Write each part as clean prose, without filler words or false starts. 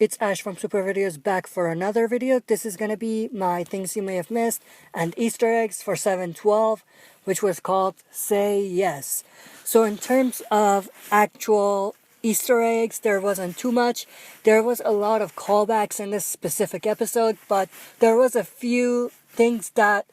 It's Ash from Super Videos back for another video. This is going to be my things you may have missed and Easter eggs for 7/12, which was called Say Yes. So in terms of actual Easter eggs, there wasn't too much. There was a lot of callbacks in this specific episode, but there was a few things that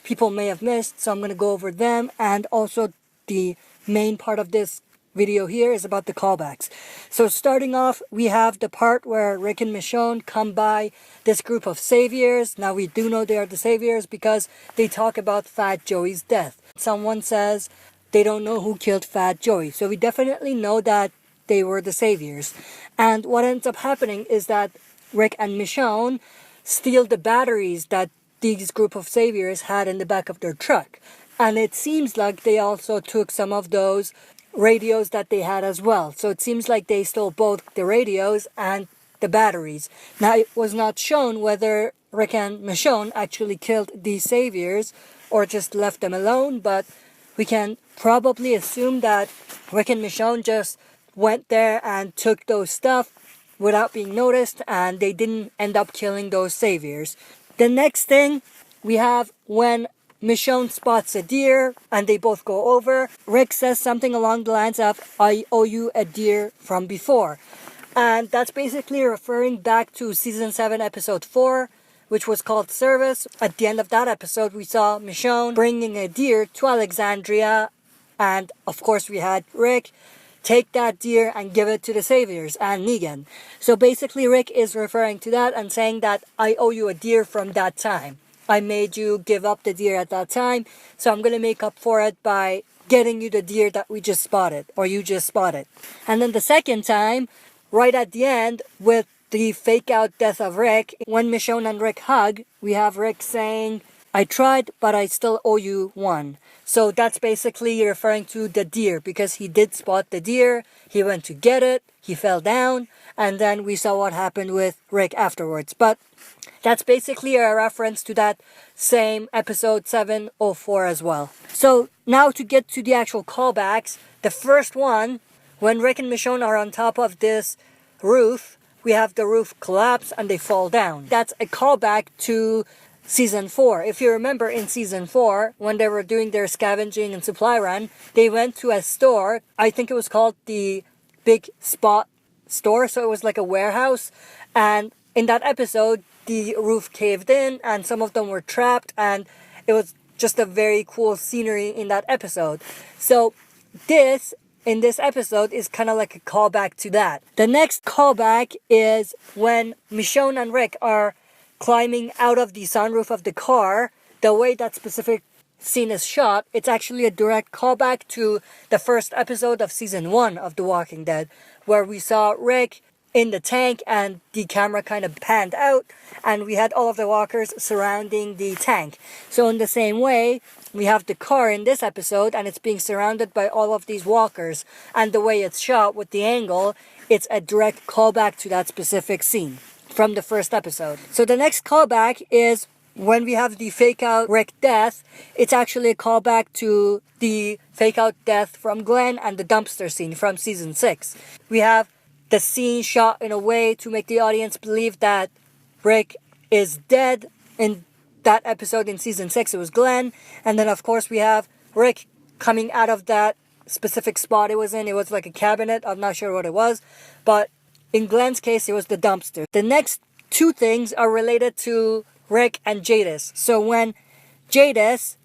people may have missed, so I'm going to go over them, and also the main part of this video here is about the callbacks. So starting off, we have the part where Rick and Michonne come by this group of saviors. Now we do know they are the saviors because they talk about Fat Joey's death. Someone says they don't know who killed Fat Joey, so we definitely know that they were the saviors. And what ends up happening is that Rick and Michonne steal the batteries that these group of saviors had in the back of their truck. And it seems like they also took some of those radios that they had as well. So it seems like they stole both the radios and the batteries. Now it was not shown whether Rick and Michonne actually killed these saviors or just left them alone, but we can probably assume that Rick and Michonne just went there and took those stuff without being noticed, and they didn't end up killing those saviors. The next thing we have when Michonne spots a deer and they both go over, Rick says something along the lines of, "I owe you a deer from before." And that's basically referring back to season 7 episode 4, which was called Service. At the end of that episode, we saw Michonne bringing a deer to Alexandria, and of course we had Rick take that deer and give it to the saviors and Negan. So basically Rick is referring to that and saying that I owe you a deer from that time. I made you give up the deer at that time, so I'm going to make up for it by getting you the deer that we just spotted, or you just spotted. And then the second time, right at the end, with the fake out death of Rick, when Michonne and Rick hug, we have Rick saying, "I tried, but I still owe you one." So that's basically referring to the deer, because he did spot the deer, he went to get it, he fell down, and then we saw what happened with Rick afterwards. But that's basically a reference to that same episode 704 as well. So now to get to the actual callbacks, the first one, when Rick and Michonne are on top of this roof, we have the roof collapse and they fall down. That's a callback to season 4. If you remember in season 4, when they were doing their scavenging and supply run, they went to a store. I think it was called the Big Spot store, so it was like a warehouse. And in that episode, the roof caved in and some of them were trapped, and it was just a very cool scenery in that episode. So this, in this episode, is kind of like a callback to that. The next callback is when Michonne and Rick are climbing out of the sunroof of the car. The way that specific scene is shot, it's actually a direct callback to the first episode of season 1 of The Walking Dead, where we saw Rick in the tank and the camera kind of panned out and we had all of the walkers surrounding the tank. So in the same way, we have the car in this episode and it's being surrounded by all of these walkers, and the way it's shot with the angle, it's a direct callback to that specific scene from the first episode. So the next callback is when we have the fake out Rick death. It's actually a callback to the fake out death from Glenn and the dumpster scene from season 6. We have the scene shot in a way to make the audience believe that Rick is dead. In that episode in season 6, it was Glenn. And then of course we have Rick coming out of that specific spot it was in. It was like a cabinet, I'm not sure what it was, but in Glenn's case it was the dumpster. The next two things are related to Rick and Jadis. So when Jadis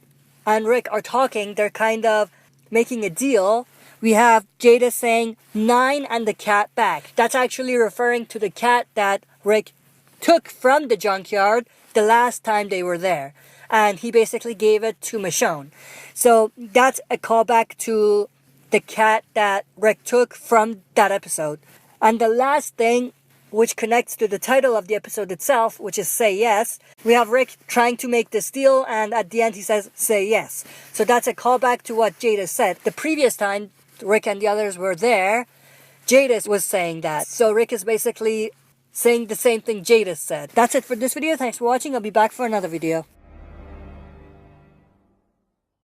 and Rick are talking, they're kind of making a deal. We have Jadis saying 9 and the cat back. That's actually referring to the cat that Rick took from the junkyard the last time they were there. And he basically gave it to Michonne. So that's a callback to the cat that Rick took from that episode. And the last thing, which connects to the title of the episode itself, which is Say Yes, we have Rick trying to make this deal, and at the end he says, "Say yes." So that's a callback to what Jadis said. The previous time Rick and the others were there, Jadis was saying that. So Rick is basically saying the same thing Jadis said. That's it for this video. Thanks for watching. I'll be back for another video.